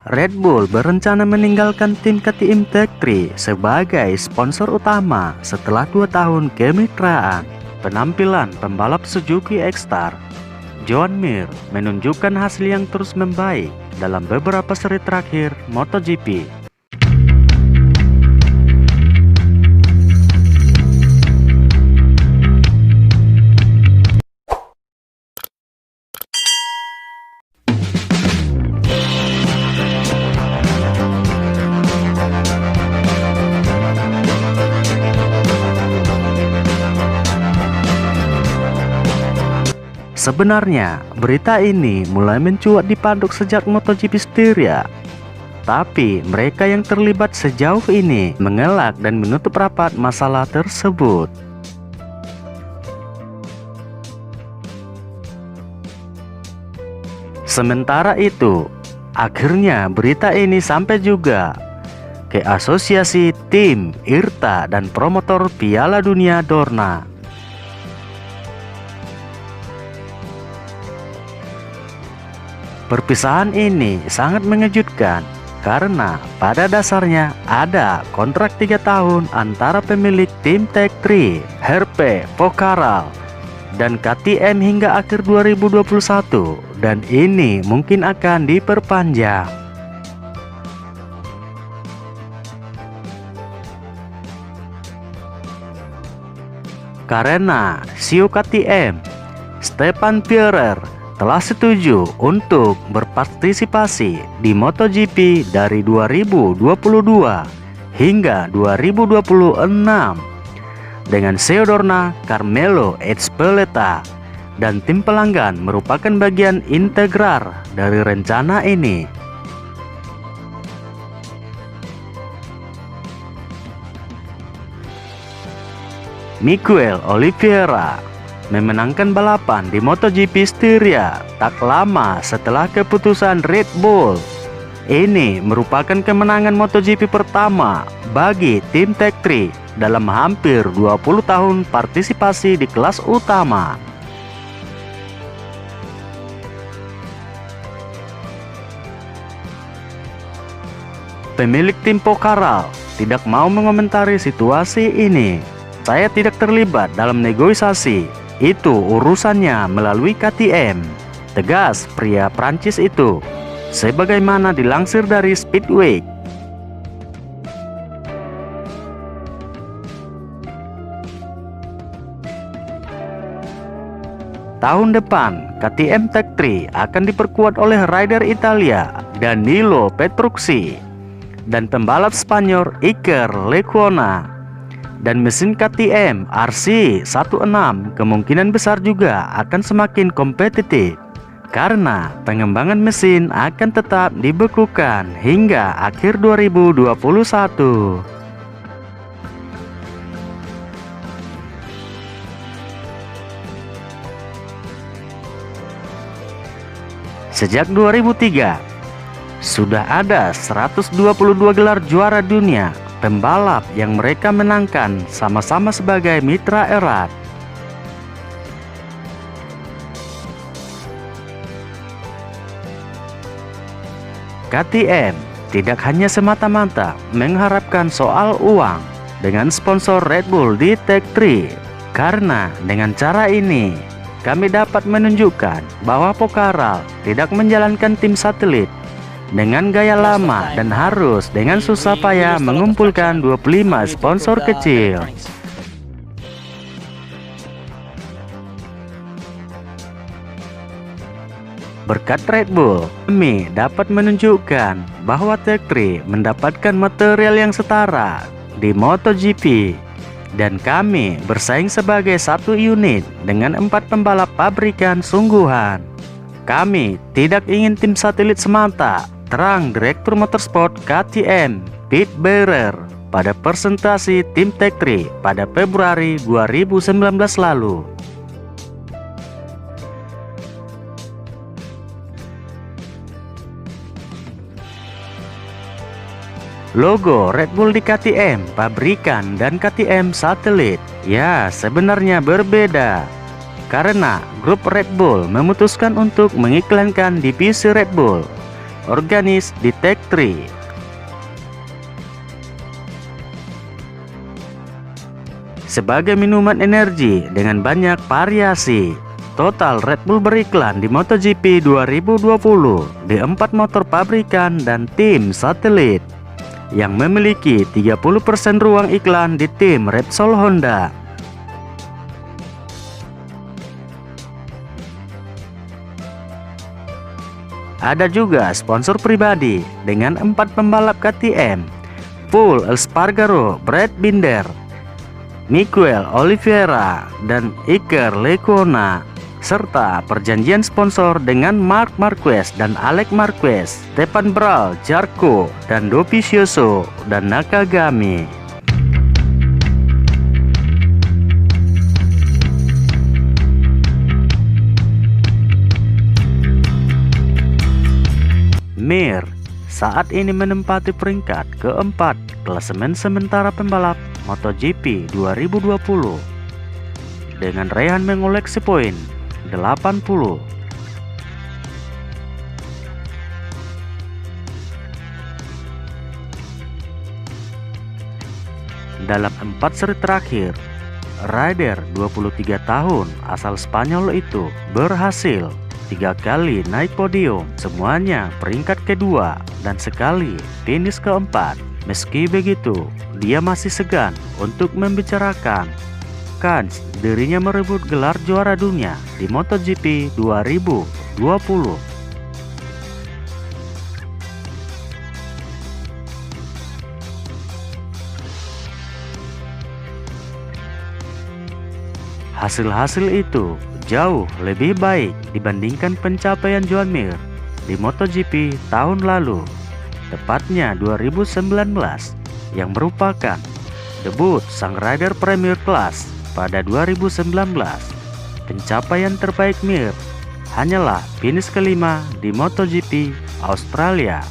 Red Bull berencana meninggalkan tim KTM Tech3 sebagai sponsor utama setelah 2 tahun kemitraan. Penampilan pembalap Suzuki X-Star, Joan Mir, menunjukkan hasil yang terus membaik dalam beberapa seri terakhir MotoGP. Sebenarnya, berita ini mulai mencuat di paddock sejak MotoGP Styria. Tapi, mereka yang terlibat sejauh ini mengelak dan menutup rapat masalah tersebut. Sementara itu, akhirnya berita ini sampai juga ke Asosiasi Tim IRTA dan promotor Piala Dunia Dorna. Perpisahan ini sangat mengejutkan karena pada dasarnya ada kontrak 3 tahun antara pemilik tim Tech3, Hervé Focarral, dan KTM hingga akhir 2021, dan ini mungkin akan diperpanjang. Karena CEO KTM, Stefan Pierer, telah setuju untuk berpartisipasi di MotoGP dari 2022 hingga 2026 dengan CEO Dorna Carmelo Ezpeleta, dan tim pelanggan merupakan bagian integral dari rencana ini. Miguel Oliveira memenangkan balapan di MotoGP Styria tak lama setelah keputusan Red Bull. Ini merupakan kemenangan MotoGP pertama bagi tim Tech3 dalam hampir 20 tahun partisipasi di kelas utama. Pemilik tim Focarral tidak mau mengomentari situasi ini. Saya tidak terlibat dalam negosiasi. Itu urusannya melalui KTM, tegas pria Prancis itu, sebagaimana dilansir dari Speedweek. Tahun depan, KTM Tech3 akan diperkuat oleh rider Italia Danilo Petrucci dan pembalap Spanyol Iker Lecuona. Dan mesin KTM RC16 kemungkinan besar juga akan semakin kompetitif karena pengembangan mesin akan tetap dibekukan hingga akhir 2021. Sejak 2003, sudah ada 122 gelar juara dunia pembalap yang mereka menangkan sama-sama sebagai mitra erat. KTM tidak hanya semata-mata mengharapkan soal uang dengan sponsor Red Bull di Tech3, karena dengan cara ini kami dapat menunjukkan bahwa Focarral tidak menjalankan tim satelit dengan gaya lama dan harus dengan susah payah mengumpulkan 25 sponsor kecil. Berkat Red Bull, kami dapat menunjukkan bahwa Tech3 mendapatkan material yang setara di MotoGP, dan kami bersaing sebagai satu unit dengan 4 pembalap pabrikan sungguhan. Kami tidak ingin tim satelit semata, terang Direktur Motorsport KTM, Pete Beirer, pada presentasi tim Tech3 pada Februari 2019 lalu. Logo Red Bull di KTM pabrikan dan KTM satelit ya sebenarnya berbeda, karena grup Red Bull memutuskan untuk mengiklankan divisi Red Bull organis di Tech 3. Sebagai minuman energi dengan banyak variasi, total Red Bull beriklan di MotoGP 2020 di 4 motor pabrikan dan tim satelit, yang memiliki 30% ruang iklan di tim Repsol Honda. Ada juga sponsor pribadi dengan 4 pembalap KTM, Pol Espargaro, Brad Binder, Miguel Oliveira, dan Iker Lecuona, serta perjanjian sponsor dengan Marc Marquez dan Alex Marquez, Stefan Bral, Zarco, dan Dovizioso, dan Nakagami. Mir saat ini menempati peringkat keempat klasemen sementara pembalap MotoGP 2020 dengan raihan mengoleksi poin 80. Dalam 4 seri terakhir, rider 23 tahun asal Spanyol itu berhasil 3 kali naik podium, semuanya peringkat kedua, dan sekali finish keempat. Meski begitu, dia masih segan untuk membicarakan kans dirinya merebut gelar juara dunia di MotoGP 2020. Hasil-hasil itu jauh lebih baik dibandingkan pencapaian Joan Mir di MotoGP tahun lalu, tepatnya 2019, yang merupakan debut sang rider Premier Class pada 2019. Pencapaian terbaik Mir hanyalah finish kelima di MotoGP Australia.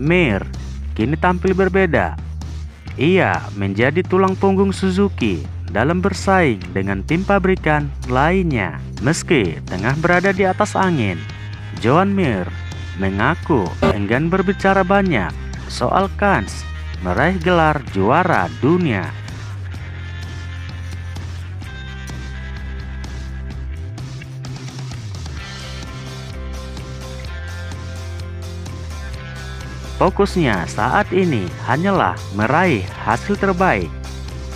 Mir kini tampil berbeda. Ia menjadi tulang punggung Suzuki dalam bersaing dengan tim pabrikan lainnya. Meski tengah berada di atas angin, Joan Mir mengaku enggan berbicara banyak soal kans meraih gelar juara dunia. Fokusnya saat ini hanyalah meraih hasil terbaik,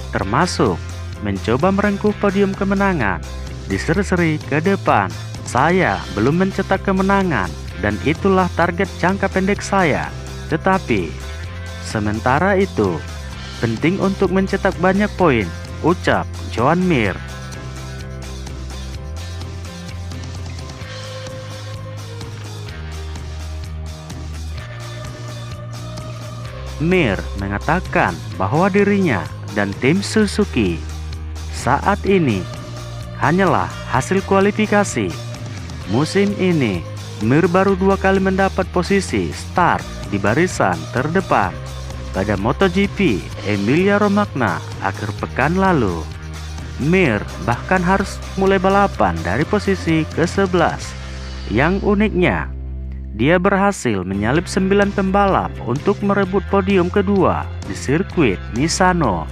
termasuk mencoba merengkuh podium kemenangan di seri-seri ke depan. Saya belum mencetak kemenangan dan itulah target jangka pendek saya. Tetapi sementara itu penting untuk mencetak banyak poin, ucap Joan Mir. Mir mengatakan bahwa dirinya dan tim Suzuki saat ini hanyalah hasil kualifikasi. Musim ini Mir baru 2 kali mendapat posisi start di barisan terdepan pada MotoGP Emilia-Romagna akhir pekan lalu. Mir bahkan harus mulai balapan dari posisi ke-11. Yang uniknya, dia berhasil menyalip 9 pembalap untuk merebut podium kedua di sirkuit Misano.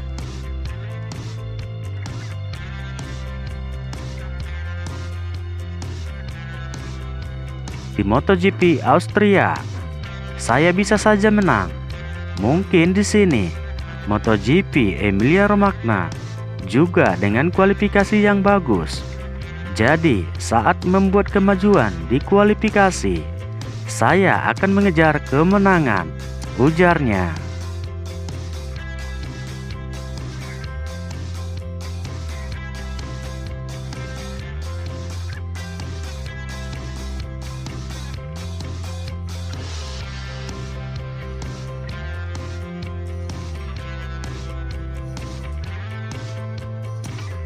Di MotoGP Austria, saya bisa saja menang. Mungkin di sini, MotoGP Emilia-Romagna juga dengan kualifikasi yang bagus. Jadi, saat membuat kemajuan di kualifikasi, saya akan mengejar kemenangan, ujarnya.